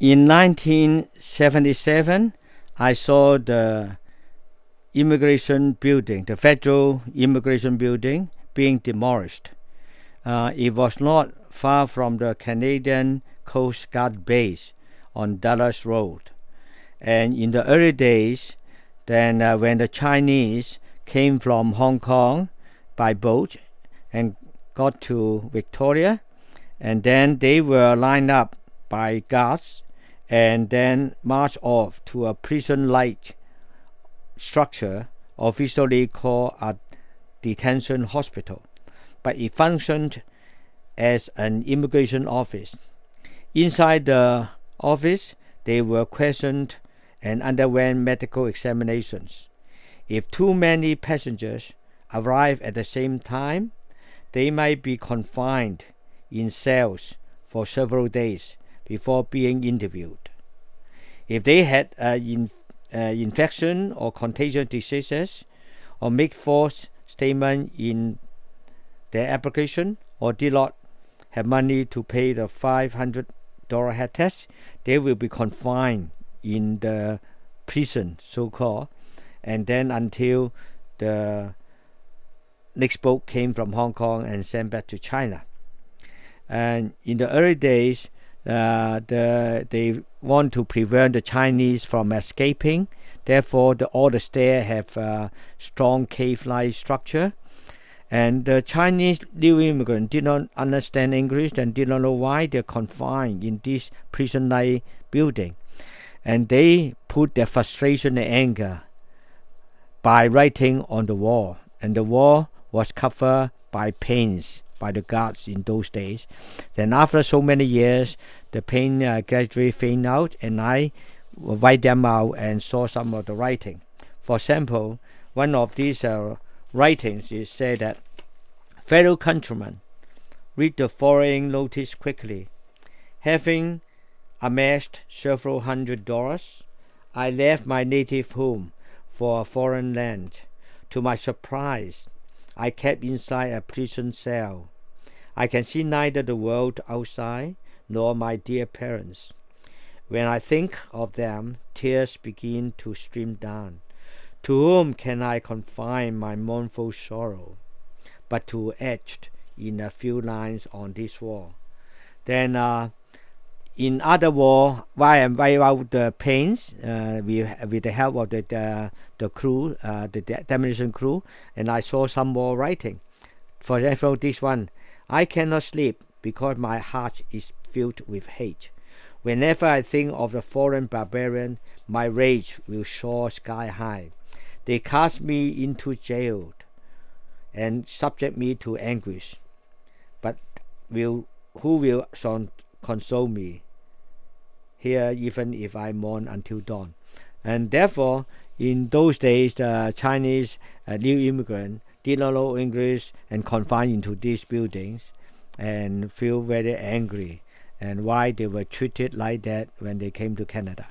In 1977, I saw the immigration building, the federal immigration building, being demolished. It was not far from the Canadian Coast Guard base on Dallas Road. And in the early days, then when the Chinese came from Hong Kong by boat and got to Victoria, and then they were lined up by guards and then marched off to a prison-like structure officially called a detention hospital, but it functioned as an immigration office. Inside the office, they were questioned and underwent medical examinations. If too many passengers arrive at the same time, they might be confined in cells for several days before being interviewed. If they had infection or contagious diseases, or make false statement in their application, or did not have money to pay the $500 head tax, they will be confined in the prison, so-called, and then until the next boat came from Hong Kong and sent back to China. And in the early days, they want to prevent the Chinese from escaping. Therefore, all the stairs have a strong cave-like structure. And the Chinese new immigrants did not understand English and did not know why they're confined in this prison-like building. And they put their frustration and anger by writing on the wall. And the wall was covered by paints by the guards in those days. Then after so many years, the paint gradually faded out, and I write them out and saw some of the writing. For example, one of these writings is said that, "Fellow countrymen, read the following notice quickly. Having amassed several $100, I left my native home for a foreign land. To my surprise, I kept inside a prison cell. I can see neither the world outside nor my dear parents. When I think of them, tears begin to stream down. To whom can I confide my mournful sorrow, but to etched in a few lines on this wall?" Then in other wall, while I write out the paints with the help of the crew, the demolition crew, and I saw some more writing. For example, this one: "I cannot sleep because my heart is filled with hate. Whenever I think of the foreign barbarian, my rage will soar sky high. They cast me into jail and subject me to anguish. But who will console me here, even if I mourn until dawn?" And therefore, in those days, the Chinese new immigrant did not know English and confined into these buildings and feel very angry, and why they were treated like that when they came to Canada.